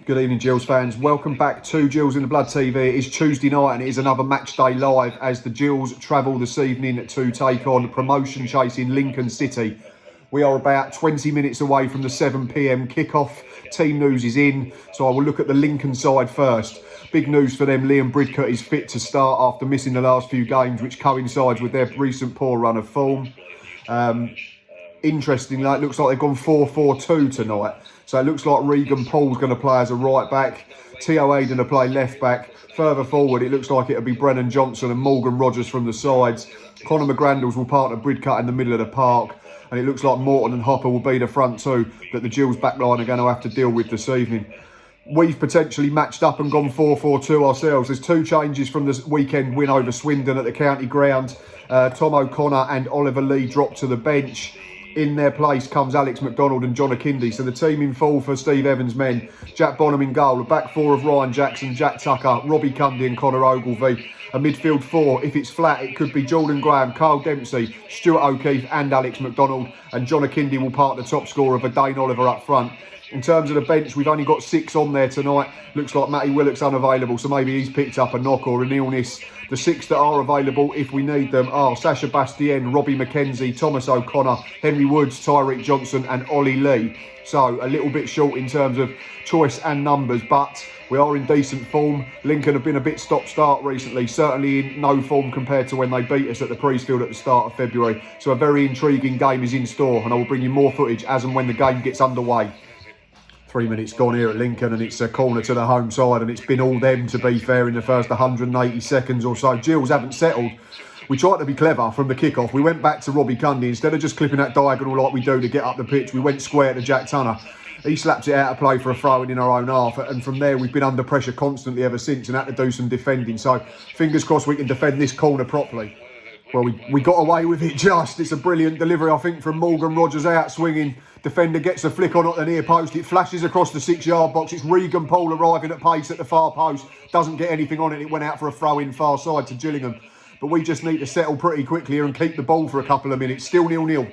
Good evening, Gills fans. Welcome back to Gills in the Blood TV. It is Tuesday night and it is another match day live as the Gills travel this evening to take on promotion chasing Lincoln City. We are about 20 minutes away from the 7 p.m. kickoff. Team news is in, so I will look at the Lincoln side first. Big news for them, Liam Bridcut is fit to start after missing the last few games, which coincides with their recent poor run of form. Interestingly, it looks like they've gone 4-4-2 tonight. So it looks like Regan Paul's going to play as a right back, T.O. Hayden to play left back. Further forward, it looks like it'll be Brennan Johnson and Morgan Rogers from the sides. Conor McGrandles will partner Bridcut in the middle of the park. And it looks like Morton and Hopper will be the front two that the Gills backline are going to have to deal with this evening. We've potentially matched up and gone 4-4-2 ourselves. There's two changes from the weekend win over Swindon at the county ground. Tom O'Connor and Oliver Lee drop to the bench. In their place comes Alex McDonald and John Akindi. So the team in full for Steve Evans' men. Jack Bonham in goal. A back four of Ryan Jackson, Jack Tucker, Robbie Cundy and Connor Ogilvie. A midfield four. If it's flat, it could be Jordan Graham, Carl Dempsey, Stuart O'Keefe and Alex McDonald. And John Akindi will part the top scorer of Dane Oliver up front. In terms of the bench, we've only got 6 on there tonight. Looks like Matty Willock's unavailable, so maybe he's picked up a knock or an illness. The 6 that are available, if we need them, are Sacha Bastien, Robbie McKenzie, Thomas O'Connor, Henry Woods, Tyreek Johnson and Ollie Lee. So a little bit short in terms of choice and numbers, but we are in decent form. Lincoln have been a bit stop-start recently, certainly in no form compared to when they beat us at the Priestfield at the start of February. So a very intriguing game is in store, and I will bring you more footage as and when the game gets underway. 3 minutes gone here at Lincoln and it's a corner to the home side and it's been all them, to be fair, in the first 180 seconds or so. Gills haven't settled. We tried to be clever from the kickoff. We went back to Robbie Cundy. Instead of just clipping that diagonal like we do to get up the pitch, we went square to Jack Tunner. He slaps it out of play for a throw in our own half, and from there we've been under pressure constantly ever since and had to do some defending. So fingers crossed we can defend this corner properly. Well, we got away with it just. It's a brilliant delivery, I think, from Morgan Rogers out swinging. Defender gets a flick on at the near post. It flashes across the 6-yard box. It's Regan Paul arriving at pace at the far post. Doesn't get anything on it. It went out for a throw-in far side to Gillingham. But we just need to settle pretty quickly here and keep the ball for a couple of minutes. Still 0-0.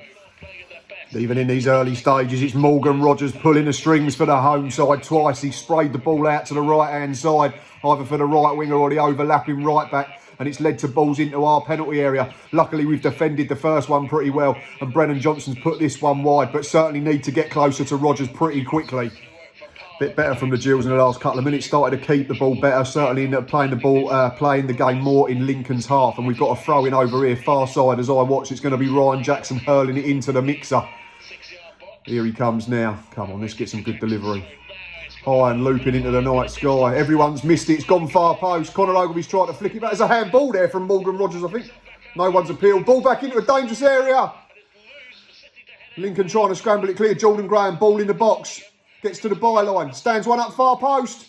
Even in these early stages, it's Morgan Rogers pulling the strings for the home side twice. He sprayed the ball out to the right-hand side, either for the right winger or the overlapping right back. And it's led to balls into our penalty area. Luckily, we've defended the first one pretty well, and Brennan Johnson's put this one wide, but certainly need to get closer to Rogers pretty quickly. Bit better from the Gills in the last couple of minutes. Started to keep the ball better, certainly in playing the game more in Lincoln's half. And we've got a throw in over here, far side as I watch. It's going to be Ryan Jackson hurling it into the mixer. Here he comes now. Come on, let's get some good delivery. High and looping into the night sky. Everyone's missed it. It's gone far post. Connor Ogilvie's trying to flick it back. There's a handball there from Morgan Rogers, I think. No one's appealed. Ball back into a dangerous area. Lincoln trying to scramble it clear. Jordan Graham, ball in the box. Gets to the byline. Stands one up far post.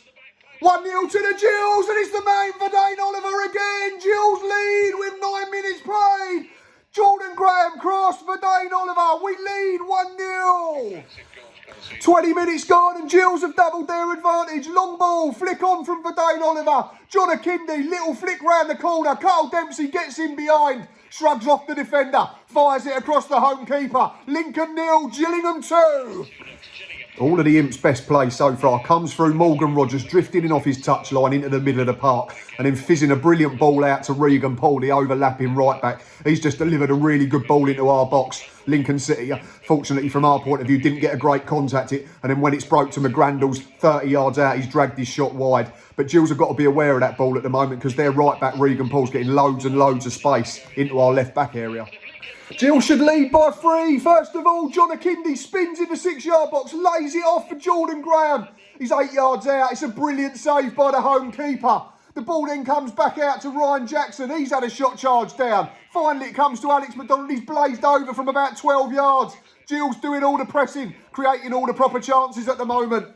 1-0 to the Gills, and it's the man for Dane Oliver again. Gills lead with 9 minutes played. Jordan Graham crossed for Dane Oliver. We lead 1-0. 20 minutes gone and Gills have doubled their advantage. Long ball, flick on from Dane Oliver. John Akindi, little flick round the corner. Carl Dempsey gets in behind. Shrugs off the defender. Fires it across the home keeper. Lincoln 0, Gillingham 2. All of the Imps' best play so far comes through Morgan Rogers drifting in off his touchline into the middle of the park and then fizzing a brilliant ball out to Regan Paul, the overlapping right back. He's just delivered a really good ball into our box. Lincoln City, fortunately from our point of view, didn't get a great contact it, and then when it's broke to McGrandles 30 yards out, he's dragged his shot wide. But Gills have got to be aware of that ball at the moment because their right back Regan Paul's getting loads and loads of space into our left back area. Gills should lead by 3. First of all, John Akindi spins in the 6-yard box, lays it off for Jordan Graham. He's 8 yards out. It's a brilliant save by the home keeper. The ball then comes back out to Ryan Jackson. He's had a shot charged down. Finally, it comes to Alex McDonald. He's blazed over from about 12 yards. Gills doing all the pressing, creating all the proper chances at the moment.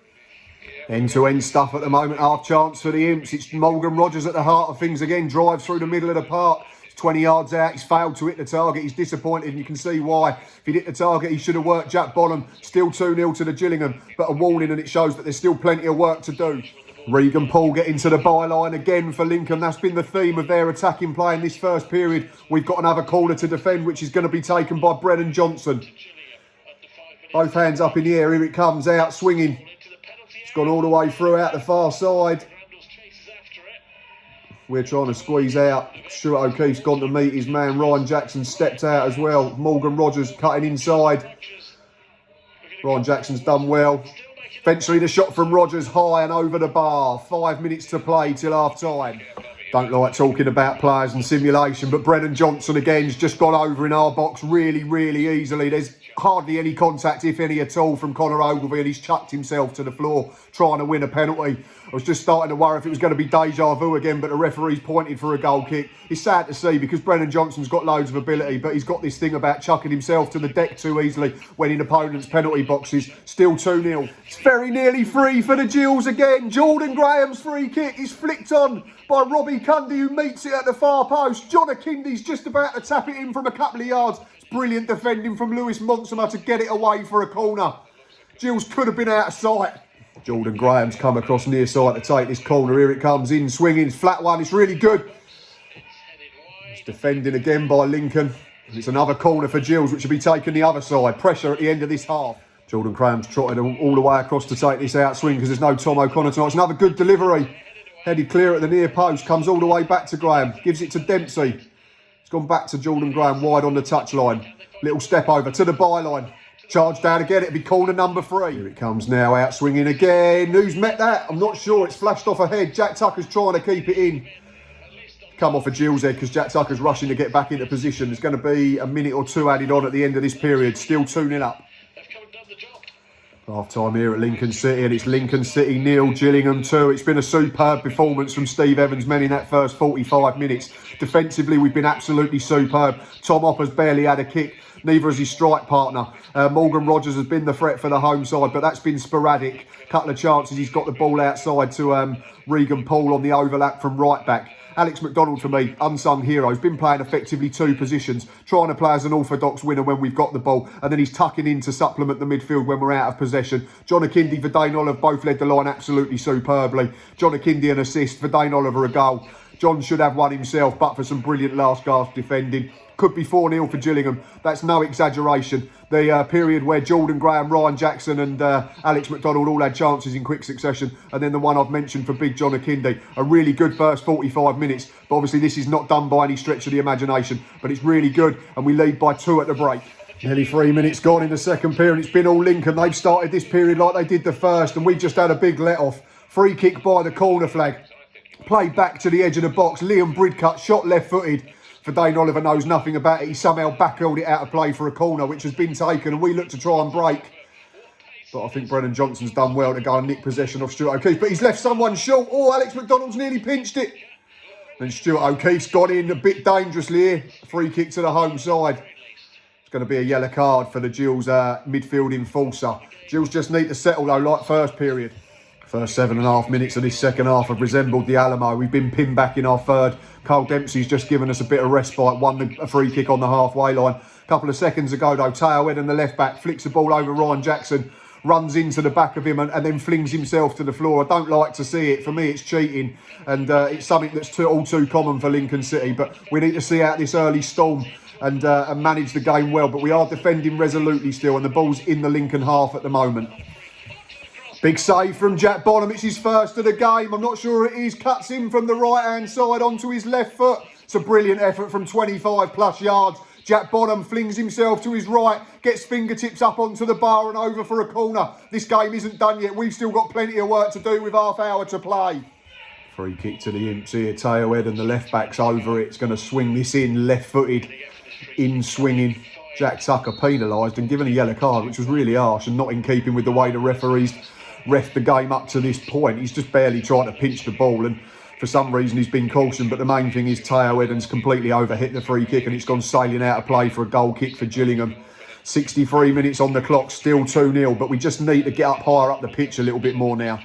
End-to-end stuff at the moment. Half chance for the Imps. It's Morgan Rogers at the heart of things again. Drives through the middle of the park. 20 yards out, he's failed to hit the target. He's disappointed and you can see why. If he'd hit the target, he should have worked Jack Bonham. Still 2-0 to the Gillingham, but a warning, and it shows that there's still plenty of work to do. Regan Paul getting to the byline again for Lincoln. That's been the theme of their attacking play in this first period. We've got another corner to defend, which is going to be taken by Brennan Johnson. Both hands up in the air. Here it comes, out swinging. It's gone all the way through out the far side. We're trying to squeeze out. Stuart O'Keefe's gone to meet his man. Ryan Jackson stepped out as well. Morgan Rogers cutting inside. Ryan Jackson's done well. Eventually the shot from Rogers high and over the bar. 5 minutes to play till half time. Don't like talking about players and simulation, but Brennan Johnson again has just gone over in our box really, really easily. There's hardly any contact, if any at all, from Conor Ogilvie, and he's chucked himself to the floor trying to win a penalty. I was just starting to worry if it was going to be deja vu again, but the referee's pointed for a goal kick. It's sad to see because Brennan Johnson's got loads of ability, but he's got this thing about chucking himself to the deck too easily when in opponents' penalty boxes. Still 2-0. It's very nearly free for the Gills again. Jordan Graham's free kick is flicked on by Robbie Cundy, who meets it at the far post. John Akindi's just about to tap it in from a couple of yards. It's brilliant defending from Lewis Monsima to get it away for a corner. Gills could have been out of sight. Jordan Graham's come across near side to take this corner. Here it comes in, swinging, flat one. It's really good. It's defending again by Lincoln. And it's another corner for Gills, which will be taken the other side. Pressure at the end of this half. Jordan Graham's trotted all the way across to take this out swing because there's no Tom O'Connor tonight. It's another good delivery. Headed clear at the near post, comes all the way back to Graham. Gives it to Dempsey. It's gone back to Jordan Graham, wide on the touchline. Little step over to the byline. Charge down again, it'll be corner number 3. Here it comes now, out swinging again. Who's met that? I'm not sure, it's flashed off ahead. Jack Tucker's trying to keep it in. Come off a Gills head because Jack Tucker's rushing to get back into position. There's going to be a minute or two added on at the end of this period. Still 2-0 up. Half time here at Lincoln City, and it's Lincoln City 0, Gillingham 2. It's been a superb performance from Steve Evans' men in that first 45 minutes. Defensively, we've been absolutely superb. Tom Hopper's barely had a kick, neither has his strike partner. Morgan Rogers has been the threat for the home side, but that's been sporadic. Couple of chances, he's got the ball outside to Regan Paul on the overlap from right back. Alex McDonald, for me, unsung hero. He's been playing effectively 2 positions, trying to play as an orthodox winner when we've got the ball, and then he's tucking in to supplement the midfield when we're out of possession. John Akindi, Verdane Oliver both led the line absolutely superbly. John Akindi an assist, Verdane Oliver a goal. John should have one himself, but for some brilliant last gasp defending. Could be 4-0 for Gillingham. That's no exaggeration. The period where Jordan Graham, Ryan Jackson and Alex McDonald all had chances in quick succession, and then the one I've mentioned for Big John Akindi. A really good first 45 minutes, but obviously this is not done by any stretch of the imagination, but it's really good, and we lead by 2 at the break. Nearly 3 minutes gone in the second period. It's been all Lincoln. They've started this period like they did the first, and we've just had a big let-off. Free kick by the corner flag. Played back to the edge of the box. Liam Bridcut shot left-footed. Verdane Oliver knows nothing about it. He somehow backheld it out of play for a corner, which has been taken, and we look to try and break. But I think Brennan Johnson's done well to go and nick possession of Stuart O'Keefe, but he's left someone short. Oh, Alex McDonald's nearly pinched it. And Stuart O'Keefe's got in a bit dangerously here. Free kick to the home side. It's going to be a yellow card for the Gills midfield enforcer. Gills just need to settle though, like first period. First 7.5 minutes of this second half have resembled the Alamo. We've been pinned back in our third. Carl Dempsey's just given us a bit of respite, won a free kick on the halfway line. A couple of seconds ago though, Tao Eden, the left back, flicks the ball over Ryan Jackson, runs into the back of him and then flings himself to the floor. I don't like to see it. For me, it's cheating, and it's something that's all too common for Lincoln City. But we need to see out this early storm and manage the game well. But we are defending resolutely still, and the ball's in the Lincoln half at the moment. Big save from Jack Bonham. It's his first of the game. I'm not sure it is. Cuts in from the right-hand side onto his left foot. It's a brilliant effort from 25 plus yards. Jack Bonham flings himself to his right, gets fingertips up onto the bar and over for a corner. This game isn't done yet. We've still got plenty of work to do with half hour to play. Free kick to the imps here. Tao Ed and the left back's over it. It's going to swing this in, left-footed, in swinging. Jack Tucker penalised and given a yellow card, which was really harsh and not in keeping with the way the referees ref the game up to this point. He's just barely trying to pinch the ball, and for some reason he's been cautioned, but the main thing is Tao Eden's completely overhit the free kick and it's gone sailing out of play for a goal kick for Gillingham. 63 minutes on the clock, still 2-0, but we just need to get up higher up the pitch a little bit more now.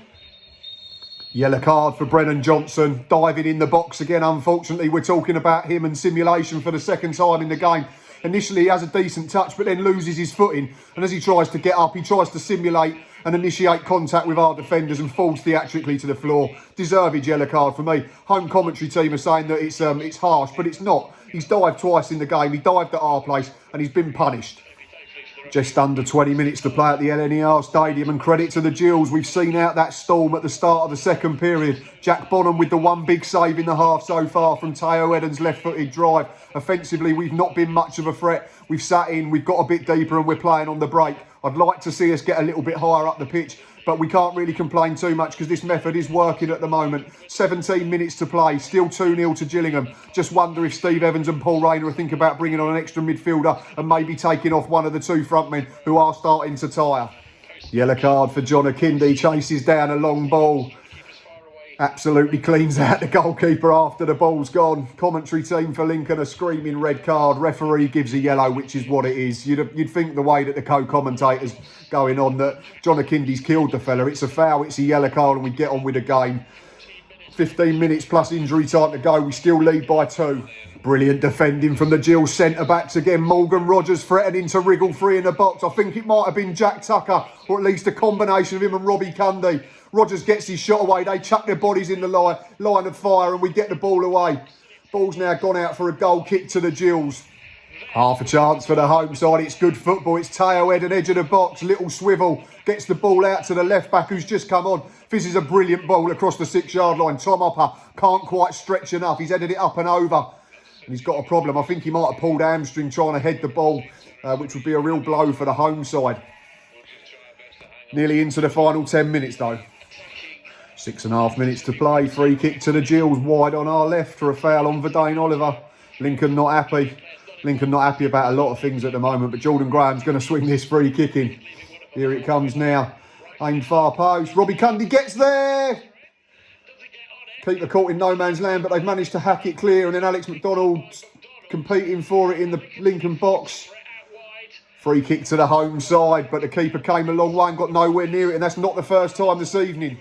Yellow card for Brennan Johnson, diving in the box again. Unfortunately, we're talking about him and simulation for the second time in the game. Initially he has a decent touch, but then loses his footing, and as he tries to get up, he tries to simulate and initiate contact with our defenders and falls theatrically to the floor. Deserved yellow card for me. Home commentary team are saying that it's harsh, but it's not. He's dived twice in the game. He dived at our place and he's been punished. Just under 20 minutes to play at the LNER Stadium, and credit to the Gills. We've seen out that storm at the start of the second period. Jack Bonham with the one big save in the half so far from Teo Eden's left-footed drive. Offensively, we've not been much of a threat. We've sat in, we've got a bit deeper, and we're playing on the break. I'd like to see us get a little bit higher up the pitch, but we can't really complain too much because this method is working at the moment. 17 minutes to play, still 2-0 to Gillingham. Just wonder if Steve Evans and Paul Rayner are thinking about bringing on an extra midfielder and maybe taking off one of the two frontmen who are starting to tire. Yellow card for John Akindi, chases down a long ball. Absolutely cleans out the goalkeeper after the ball's gone. Commentary team for Lincoln a screaming red card. Referee gives a yellow, which is what it is. You'd think the way that the co-commentators going on that John Akindi's killed the fella. It's a foul, it's a yellow card, and we get on with the game. 15 minutes plus injury time to go. We still lead by 2. Brilliant defending from the Gills centre-backs again. Morgan Rogers threatening to wriggle free in the box. I think it might have been Jack Tucker, or at least a combination of him and Robbie Cundy. Rogers gets his shot away. They chuck their bodies in the line of fire, and we get the ball away. Ball's now gone out for a goal kick to the Gills. Half a chance for the home side. It's good football. It's Teo Eden, edge of the box. Little swivel. Gets the ball out to the left back who's just come on. Fizzes a brilliant ball across the 6-yard line. Tom Hopper can't quite stretch enough. He's headed it up and over. And he's got a problem. I think he might have pulled hamstring trying to head the ball, which would be a real blow for the home side. Nearly into the final 10 minutes though. 6.5 minutes to play. Free kick to the Gills, wide on our left for a foul on Verdane Oliver. Lincoln not happy. Lincoln not happy about a lot of things at the moment, but Jordan Graham's going to swing this free kick in. Here it comes now. Aimed far post. Robbie Cundy gets there. Keeper caught in no man's land, but they've managed to hack it clear, and then Alex McDonald competing for it in the Lincoln box. Free kick to the home side, but the keeper came a long way and got nowhere near it, and that's not the first time this evening.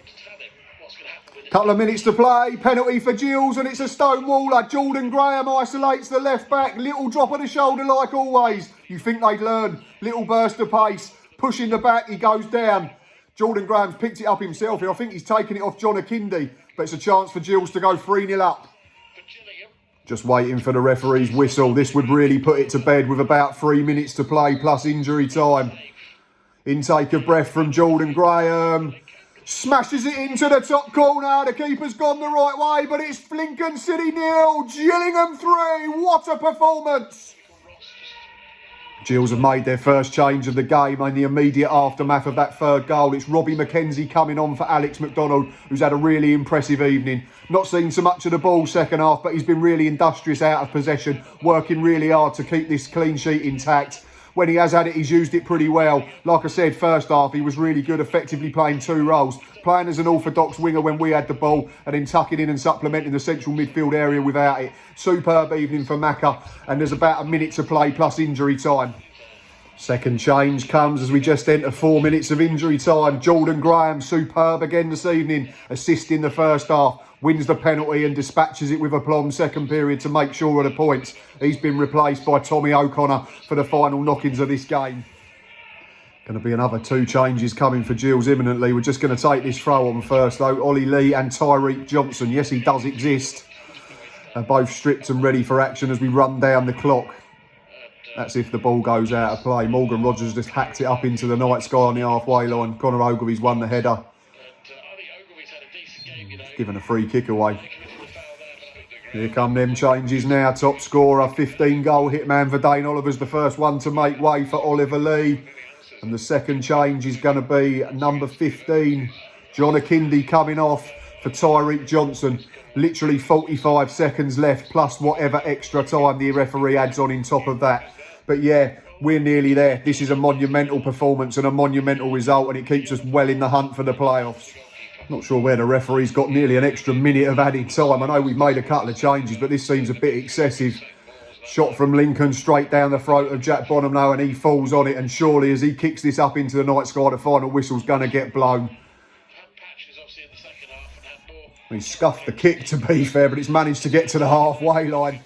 Couple of minutes to play, penalty for Gills, and it's a stonewaller. Jordan Graham isolates the left back, little drop of the shoulder like always. You think they'd learn, little burst of pace, pushing the back, he goes down. Jordan Graham's picked it up himself, and I think he's taken it off John Akindi, but it's a chance for Gills to go 3-0 up. Just waiting for the referee's whistle. This would really put it to bed with about 3 minutes to play plus injury time. Intake of breath from Jordan Graham. Smashes it into the top corner. The keeper's gone the right way, but it's Lincoln City 0, Gillingham 3. What a performance! Gills have made their first change of the game in the immediate aftermath of that third goal. It's Robbie McKenzie coming on for Alex McDonald, who's had a really impressive evening. Not seen so much of the ball second half, but he's been really industrious out of possession, working really hard to keep this clean sheet intact. When he has had it, he's used it pretty well. Like I said, first half, he was really good, effectively playing 2 roles. Playing as an orthodox winger when we had the ball, and then tucking in and supplementing the central midfield area without it. Superb evening for Macca, and there's about a minute to play plus injury time. Second change comes as we just enter 4 minutes of injury time. Jordan Graham, superb again this evening, assisting the first half. Wins the penalty and dispatches it with aplomb second period to make sure of the points. He's been replaced by Tommy O'Connor for the final knockings of this game. Going to be another 2 changes coming for Gills imminently. We're just going to take this throw on first though. Ollie Lee and Tyreek Johnson. Yes, he does exist. Are both stripped and ready for action as we run down the clock. That's if the ball goes out of play. Morgan Rogers just hacked it up into the night sky on the halfway line. Connor Ogilvy's won the header. Given a free kick away. Here come them changes now. Top scorer, 15-goal hitman Verdane Oliver's the first one to make way for Oliver Lee. And the second change is going to be number 15, John Akindi, coming off for Tyreek Johnson. Literally 45 seconds left, plus whatever extra time the referee adds on top of that. But yeah, we're nearly there. This is a monumental performance and a monumental result, and it keeps us well in the hunt for the playoffs. Not sure where the referee's got nearly an extra minute of added time. I know we've made a couple of changes, but this seems a bit excessive. Shot from Lincoln straight down the throat of Jack Bonham now, and he falls on it. And surely as he kicks this up into the night sky, the final whistle's going to get blown. He scuffed the kick, to be fair, but it's managed to get to the halfway line.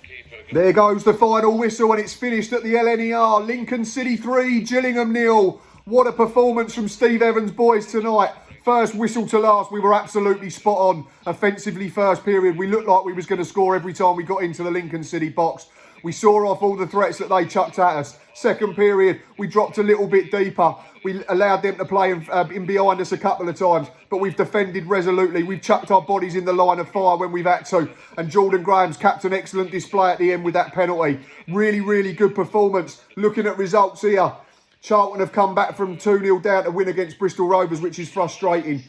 There goes the final whistle, and it's finished at the LNER. Lincoln City 3, Gillingham 0. What a performance from Steve Evans' boys tonight. First whistle to last, we were absolutely spot on. Offensively, first period, we looked like we was going to score every time we got into the Lincoln City box. We saw off all the threats that they chucked at us. Second period, we dropped a little bit deeper. We allowed them to play in behind us a couple of times, but we've defended resolutely. We've chucked our bodies in the line of fire when we've had to. And Jordan Graham's capped an excellent display at the end with that penalty. Really, really good performance. Looking at results here, Charlton have come back from 2-0 down to win against Bristol Rovers, which is frustrating.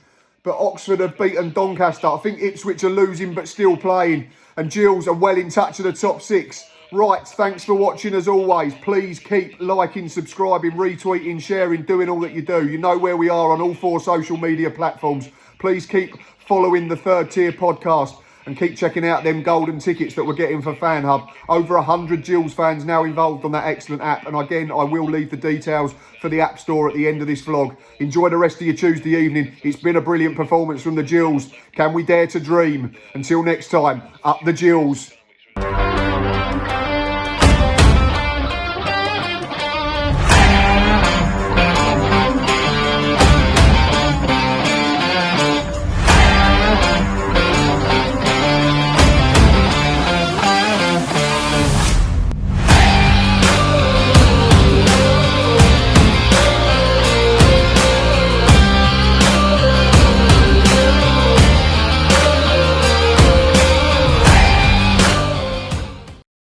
But Oxford have beaten Doncaster. I think Ipswich are losing but still playing. And Gills are well in touch of the top 6. Right, thanks for watching as always. Please keep liking, subscribing, retweeting, sharing, doing all that you do. You know where we are on all 4 social media platforms. Please keep following the Third Tier podcast and keep checking out them golden tickets that we're getting for Fan Hub. Over 100 Gills fans now involved on that excellent app. And again, I will leave the details for the App Store at the end of this vlog. Enjoy the rest of your Tuesday evening. It's been a brilliant performance from the Gills. Can we dare to dream? Until next time, up the Gills.